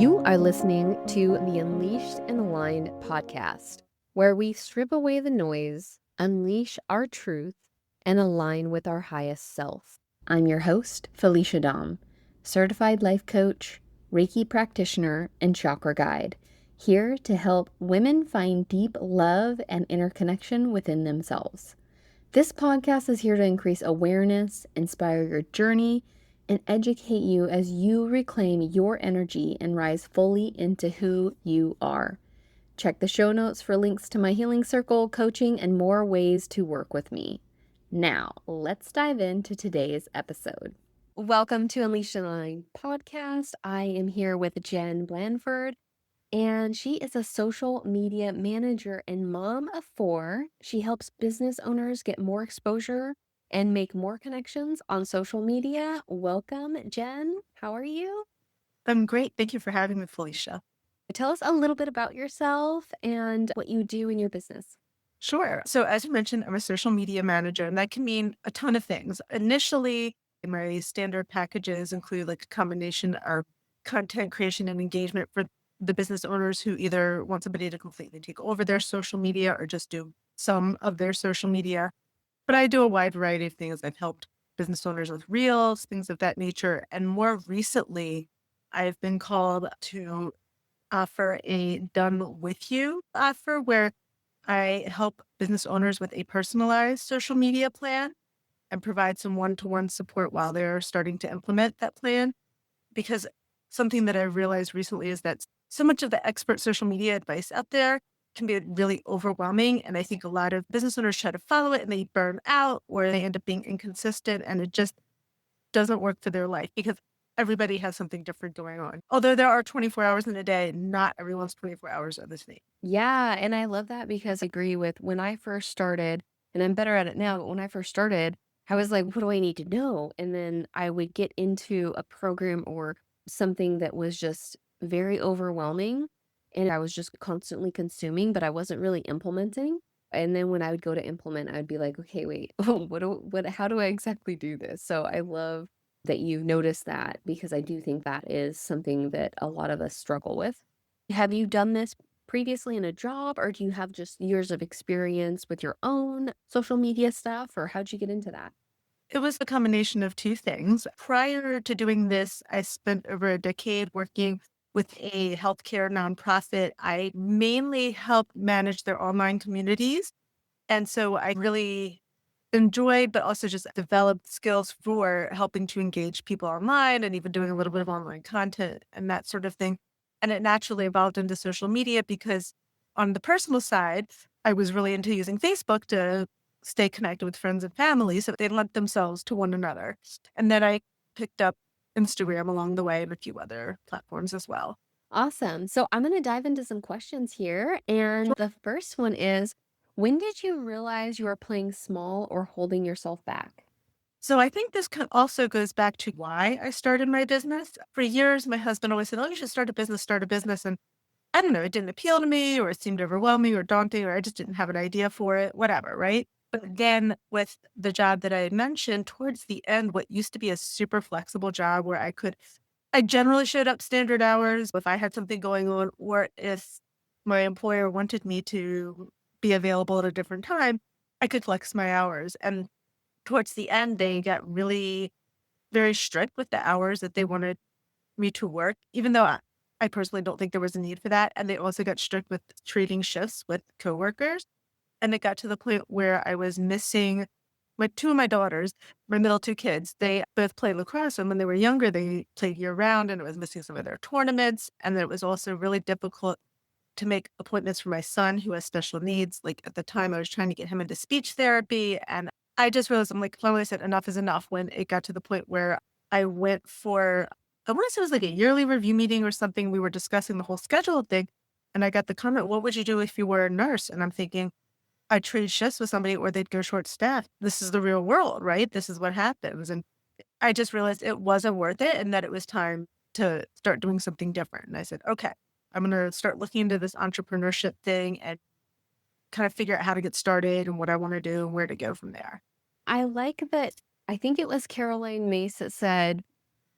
You are listening to the Unleashed and Aligned podcast, where we strip away the noise, unleash our truth, and align with our highest self. I'm your host, Felicia Dom, certified life coach, Reiki practitioner, and chakra guide, here to help women find deep love and interconnection within themselves. This podcast is here to increase awareness, inspire your journey, and educate you as you reclaim your energy and rise fully into who you are. Check the show notes for links to my healing circle, coaching, and more ways to work with me. Now, let's dive into today's episode. Welcome to Unleashed and Aligned podcast. I am here with Jen Blanford, and she is a social media manager and mom of 4. She helps business owners get more exposure and make more connections on social media. Welcome, Jen. How are you? I'm great. Thank you for having me, Felicia. Tell us a little bit about yourself and what you do in your business. Sure. So, as you mentioned, I'm a social media manager, and that can mean a ton of things. Initially, my standard packages include like a combination of content creation and engagement for the business owners who either want somebody to completely take over their social media or just do some of their social media. But I do a wide variety of things. I've helped business owners with reels, things of that nature. And more recently, I've been called to offer a done with you offer where I help business owners with a personalized social media plan and provide some one-to-one support while they're starting to implement that plan. Because something that I realized recently is that so much of the expert social media advice out there can be really overwhelming. And I think a lot of business owners try to follow it and they burn out or they end up being inconsistent and it just doesn't work for their life because everybody has something different going on. Although there are 24 hours in a day, not everyone's 24 hours are the same. Yeah, and I love that because I agree with when I first started, and I'm better at it now, but when I first started, I was like, what do I need to know? And then I would get into a program or something that was just very overwhelming, and I was just constantly consuming, but I wasn't really implementing. And then when I would go to implement, I'd be like, okay, wait, how do I exactly do this? So I love that you noticed that because I do think that is something that a lot of us struggle with. Have you done this previously in a job, or do you have just years of experience with your own social media stuff, or how'd you get into that? It was a combination of two things. Prior to doing this, I spent over a decade working with a healthcare nonprofit. I mainly helped manage their online communities. And so I really enjoyed, but also just developed skills for helping to engage people online and even doing a little bit of online content and that sort of thing. And it naturally evolved into social media because on the personal side, I was really into using Facebook to stay connected with friends and family so they lent themselves to one another. And then I picked up Instagram along the way and a few other platforms as well. Awesome. So I'm going to dive into some questions here. And the first one is, when did you realize you were playing small or holding yourself back? So I think this also goes back to why I started my business. For years, my husband always said, "Oh, you should start a business, start a business." And I don't know, it didn't appeal to me or it seemed overwhelming or daunting or I just didn't have an idea for it, whatever, right? But then with the job that I had mentioned towards the end, what used to be a super flexible job where I generally showed up standard hours if I had something going on or if my employer wanted me to be available at a different time, I could flex my hours. And towards the end, they got really very strict with the hours that they wanted me to work, even though I personally don't think there was a need for that. And they also got strict with trading shifts with coworkers. And it got to the point where I was missing my two of my daughters, my middle two kids. They both played lacrosse. And when they were younger, they played year round and it was missing some of their tournaments. And then it was also really difficult to make appointments for my son who has special needs. Like at the time, I was trying to get him into speech therapy. And I just realized I'm like, finally, I said enough is enough when it got to the point where I went for, I want to say it was like a yearly review meeting or something. We were discussing the whole schedule thing. And I got the comment, what would you do if you were a nurse? And I'm thinking, I'd trade shifts with somebody or they'd go short staffed. This is the real world, right? This is what happens. And I just realized it wasn't worth it and that it was time to start doing something different. And I said, okay, I'm going to start looking into this entrepreneurship thing and kind of figure out how to get started and what I want to do and where to go from there. I like that. I think it was Caroline Myss that said,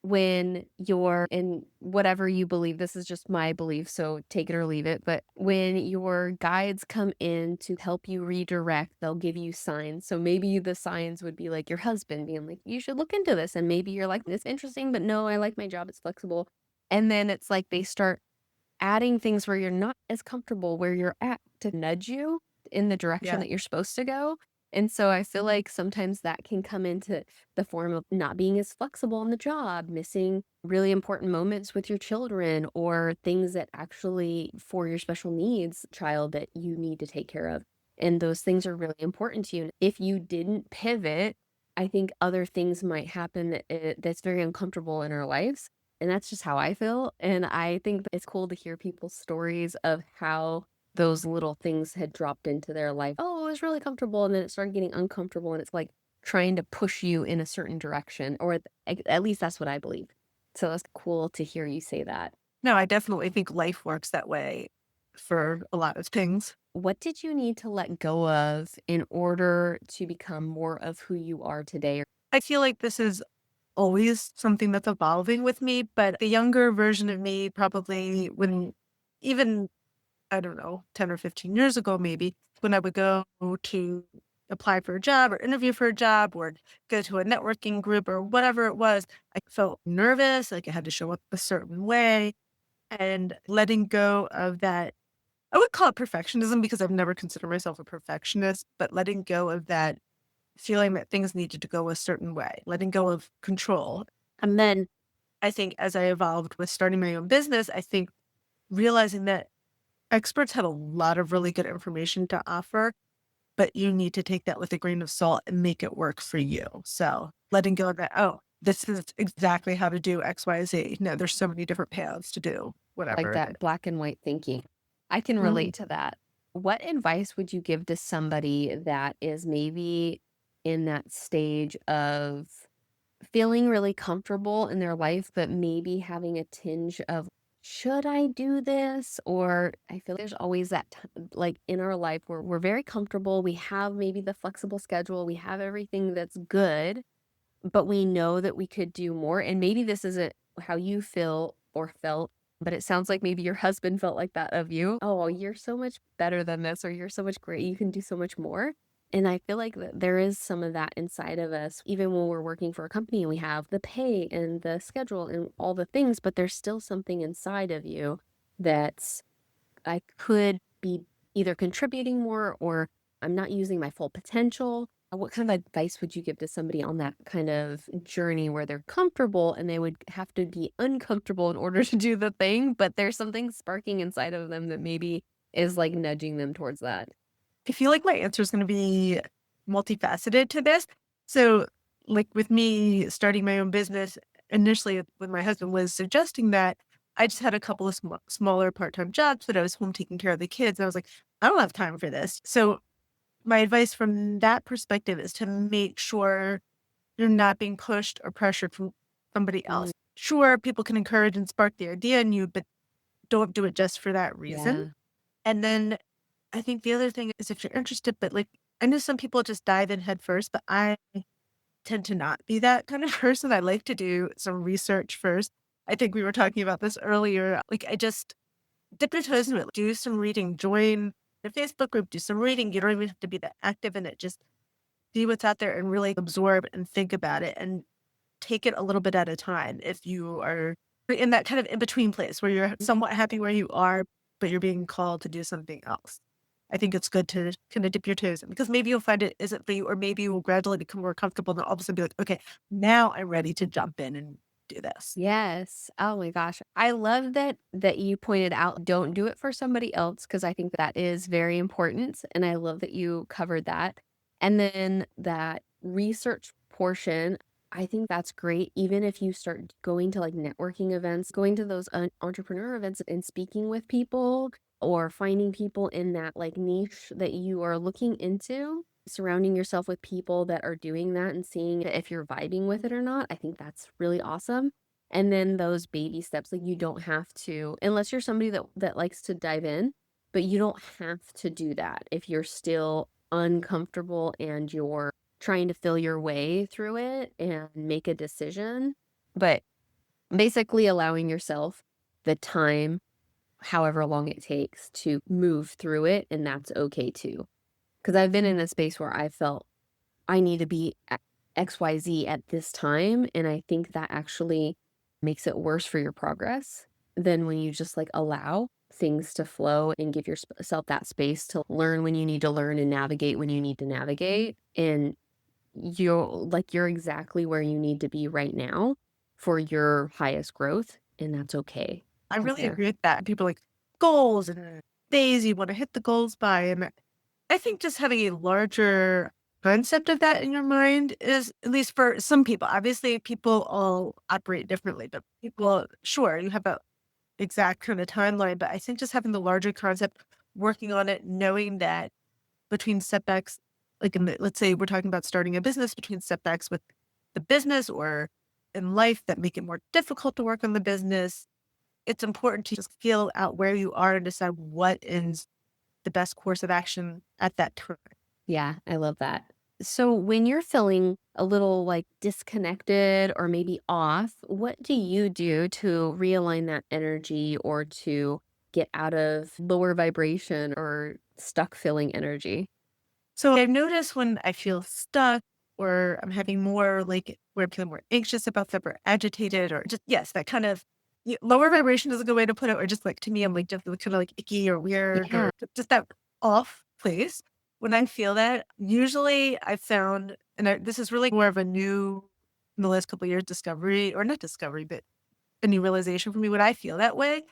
when you're in whatever you believe, this is just my belief, so take it or leave it. But when your guides come in to help you redirect, they'll give you signs. So maybe the signs would be like your husband being like, you should look into this. And maybe you're like, it's interesting, but no, I like my job, it's flexible. And then it's like they start adding things where you're not as comfortable where you're at to nudge you in the direction Yeah. that you're supposed to go. And so I feel like sometimes that can come into the form of not being as flexible on the job, missing really important moments with your children, or things that actually for your special needs child that you need to take care of. And those things are really important to you. If you didn't pivot, I think other things might happen that's very uncomfortable in our lives. And that's just how I feel. And I think that it's cool to hear people's stories of how those little things had dropped into their life. Oh, it was really comfortable. And then it started getting uncomfortable. And it's like trying to push you in a certain direction, or at least that's what I believe. So it's cool to hear you say that. No, I definitely think life works that way for a lot of things. What did you need to let go of in order to become more of who you are today? I feel like this is always something that's evolving with me, but the younger version of me probably when even, I don't know, 10 or 15 years ago, maybe, when I would go to apply for a job or interview for a job or go to a networking group or whatever it was, I felt nervous, like I had to show up a certain way, and letting go of that. I would call it perfectionism because I've never considered myself a perfectionist, but letting go of that feeling that things needed to go a certain way, letting go of control. And then I think as I evolved with starting my own business, I think realizing that experts have a lot of really good information to offer, but you need to take that with a grain of salt and make it work for you. So letting go of that, oh, this is exactly how to do X, Y, Z. No, there's so many different paths to do Like whatever it is. that black and white thinking. I can Mhm. relate to that. What advice would you give to somebody that is maybe in that stage of feeling really comfortable in their life, but maybe having a tinge of, should I do this? Or I feel there's always that, like in our life where we're very comfortable. We have maybe the flexible schedule, we have everything that's good, but we know that we could do more. And maybe this isn't how you feel or felt, but it sounds like maybe your husband felt like that of you. Oh, you're so much better than this, or you're so much great. You can do so much more. And I feel like that there is some of that inside of us, even when we're working for a company and we have the pay and the schedule and all the things, but there's still something inside of you that's, I could be either contributing more or I'm not using my full potential. What kind of advice would you give to somebody on that kind of journey where they're comfortable and they would have to be uncomfortable in order to do the thing, but there's something sparking inside of them that maybe is like nudging them towards that? I feel like my answer is going to be multifaceted to this. So, like with me starting my own business, initially when my husband was suggesting that, I just had a couple of smaller part time jobs, but I was home taking care of the kids. And I was like, I don't have time for this. So, my advice from that perspective is to make sure you're not being pushed or pressured from somebody Mm, else. Sure, people can encourage and spark the idea in you, but don't do it just for that reason. yeah. And then I think the other thing is if you're interested, but like I know some people just dive in head first, but I tend to not be that kind of person. I like to do some research first. I think we were talking about this earlier. Like I just dip your toes into it, do some reading, join the Facebook group, do some reading. You don't even have to be that active in it. Just see what's out there and really absorb and think about it and take it a little bit at a time. If you are in that kind of in between place where you're somewhat happy where you are, but you're being called to do something else. I think it's good to kind of dip your toes in because maybe you'll find it isn't for you, or maybe you will gradually become more comfortable and all of a sudden be like, okay, now I'm ready to jump in and do this. Yes. Oh my gosh. I love that you pointed out don't do it for somebody else because I think that is very important and I love that you covered that. And then that research portion, I think that's great even if you start going to like networking events, going to those entrepreneur events and speaking with people or finding people in that like niche that you are looking into, surrounding yourself with people that are doing that and seeing if you're vibing with it or not. I think that's really awesome. And then those baby steps, like you don't have to, unless you're somebody that likes to dive in, but you don't have to do that if you're still uncomfortable and you're trying to feel your way through it and make a decision. But Basically allowing yourself the time, however long it takes, to move through it, and that's okay too. Because I've been in a space where I felt I need to be at XYZ at this time, and I think that actually makes it worse for your progress than when you just, like, allow things to flow and give yourself that space to learn when you need to learn and navigate when you need to navigate, and you're exactly where you need to be right now for your highest growth, and that's okay. I really There. agree with that. People are like goals and days you want to hit the goals by. And I think just having a larger concept of that in your mind is, at least for some people, obviously people all operate differently, but people, sure, you have a exact kind of timeline, but I think just having the larger concept, working on it, knowing that between setbacks, like let's say we're talking about starting a business, between setbacks with the business or in life that make it more difficult to work on the business, it's important to just feel out where you are and decide what is the best course of action at that time. Yeah, I love that. So when you're feeling a little like disconnected or maybe off, what do you do to realign that energy or to get out of lower vibration or stuck feeling energy? So I've noticed when I feel stuck or I'm having more like where I'm feeling more anxious about stuff or agitated or just, yes, that kind of lower vibration is a good way to put it. Or just like to me, I'm like just kind of like icky or weird Yeah. or just that off place. When I feel that, usually I found, and this is really more of a new, in the last couple of years, discovery, or not discovery, but a new realization for me. When I feel that way,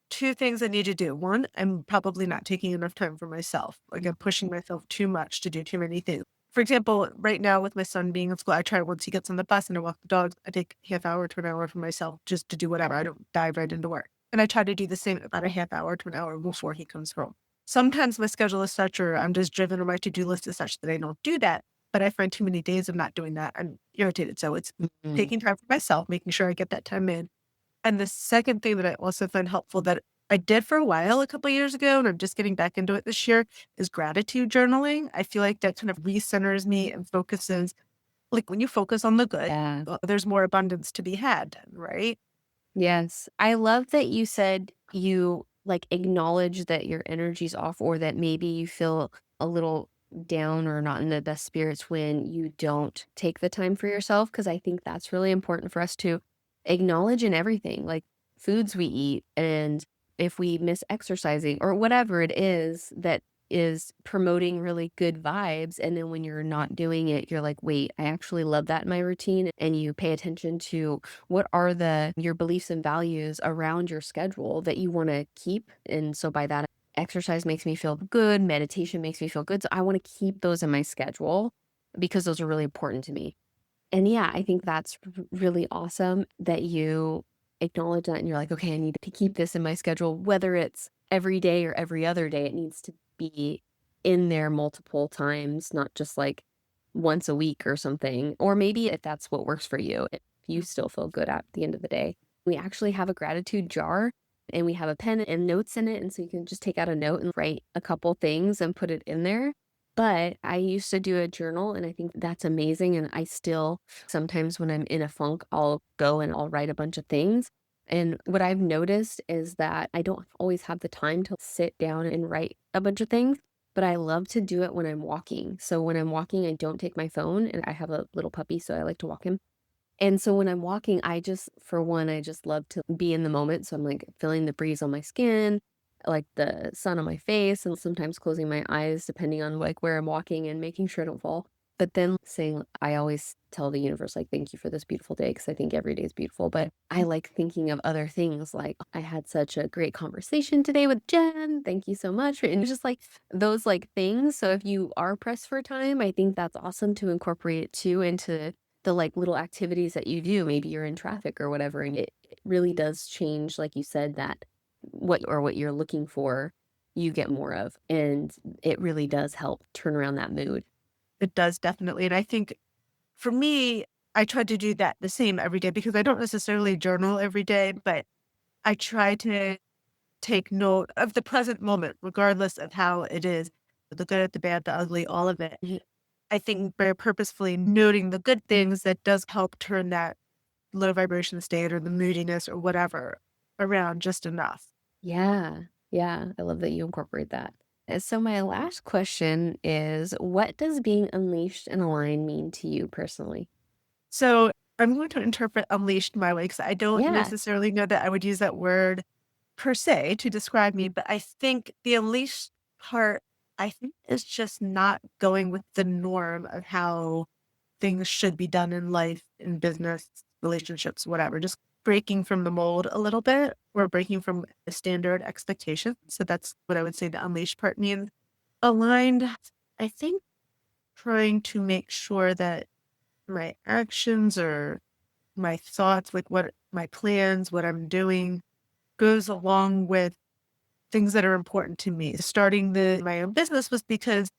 two things I need to do. One, I'm probably not taking enough time for myself. Like I'm pushing myself too much to do too many things. For example, right now with my son being in school, I try once he gets on the bus and I walk the dogs, I take half hour to an hour for myself just to do whatever. I don't dive right into work. And I try to do the same about a half hour to an hour before he comes home. Sometimes my schedule is such, or I'm just driven, or my to-do list is such that I don't do that. But I find too many days of not doing that, I'm irritated. So it's Mhm. taking time for myself, making sure I get that time in. And the second thing that I also find helpful that I did for a while a couple years ago, and I'm just getting back into it this year, is gratitude journaling. I feel like that kind of recenters me and focuses, like when you focus on the good, Yeah. there's more abundance to be had, right? Yes. I love that you said you like acknowledge that your energy's off or that maybe you feel a little down or not in the best spirits when you don't take the time for yourself. Cause I think that's really important for us to acknowledge in everything, like foods we eat and if we miss exercising or whatever it is that is promoting really good vibes. And then when you're not doing it, you're like, wait, I actually love that in my routine. And you pay attention to what are the your beliefs and values around your schedule that you want to keep. And so by that, exercise makes me feel good, meditation makes me feel good. So I want to keep those in my schedule because those are really important to me. And yeah, I think that's really awesome that you acknowledge that and you're like, okay, I need to keep this in my schedule, whether it's every day or every other day, it needs to be in there multiple times, not just like once a week or something. Or maybe if that's what works for you, if you still feel good at the end of the day. We actually have a gratitude jar and we have a pen and notes in it. And so you can just take out a note and write a couple things and put it in there. But I used to do a journal and I think that's amazing. And I still sometimes when I'm in a funk, I'll go and I'll write a bunch of things. And what I've noticed is that I don't always have the time to sit down and write a bunch of things, but I love to do it when I'm walking. So when I'm walking, I don't take my phone and I have a little puppy, so I like to walk him. And so when I'm walking, I just, for one, I just love to be in the moment. So I'm like feeling the breeze on my skin, like the sun on my face, and sometimes closing my eyes depending on like where I'm walking and making sure I don't fall. But then saying, I always tell the universe, like, thank you for this beautiful day, because I think every day is beautiful. But I like thinking of other things like, I had such a great conversation today with Jen. Thank you so much. And just like those like things. So if you are pressed for time, I think that's awesome to incorporate it too into the, like, little activities that you do, maybe you're in traffic or whatever, and it really does change, like you said, that what you're looking for, you get more of, and it really does help turn around that mood. It does definitely. And I think for me, I try to do that the same every day because I don't necessarily journal every day, but I try to take note of the present moment, regardless of how it is, the good, the bad, the ugly, all of it. Mhm. I think very purposefully noting the good things that does help turn that low vibration state or the moodiness or whatever around just enough. Yeah. Yeah. I love that you incorporate that. So, my last question is, what does being unleashed and aligned mean to you personally? So I'm going to interpret unleashed my way because I don't Yeah. necessarily know that I would use that word per se to describe me, but I think the unleashed part, I think, is just not going with the norm of how things should be done in life, in business, relationships, whatever. Just breaking from the mold a little bit or breaking from the standard expectation. So that's what I would say the unleashed part means. Aligned, I think, trying to make sure that my actions or my thoughts, like what my plans, what I'm doing, goes along with things that are important to me. Starting my own business was because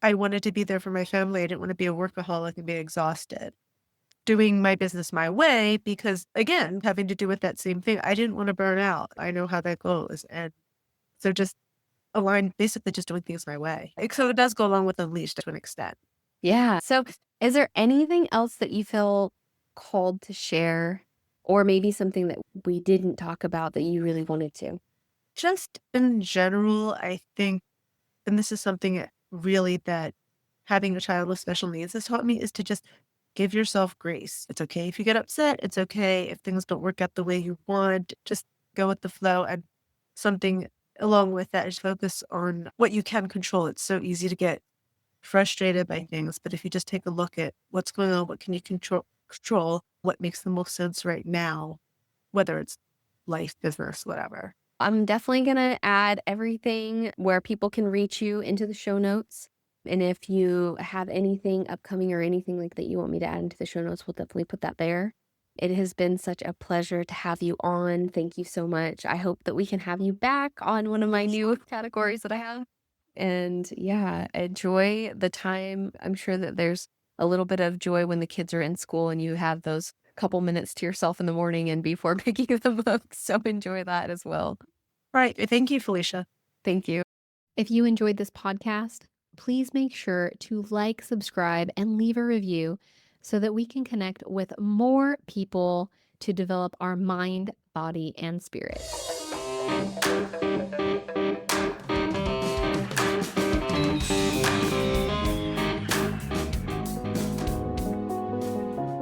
I wanted to be there for my family. I didn't want to be a workaholic and be exhausted. Doing my business my way because, again, having to do with that same thing, I didn't want to burn out. I know how that goes. And so just align, basically just doing things my way. So it does go along with Unleashed to an extent. Yeah. So, is there anything else that you feel called to share, or maybe something that we didn't talk about that you really wanted to? Just in general, I think, and this is something really that having a child with special needs has taught me, is to just give yourself grace. It's okay if you get upset. It's okay if things don't work out the way you want. Just go with the flow. And something along with that is focus on what you can control. It's so easy to get frustrated by things, but if you just take a look at what's going on, what can you control, what makes the most sense right now, whether it's life, business, whatever. I'm definitely going to add everything where people can reach you into the show notes. And if you have anything upcoming or anything like that you want me to add into the show notes, we'll definitely put that there. It has been such a pleasure to have you on. Thank you so much. I hope that we can have you back on one of my new categories that I have. And yeah, enjoy the time. I'm sure that there's a little bit of joy when the kids are in school and you have those couple minutes to yourself in the morning and before picking them up. So enjoy that as well. Right. Thank you, Felicia. Thank you. If you enjoyed this podcast, please make sure to like, subscribe, and leave a review so that we can connect with more people to develop our mind, body, and spirit.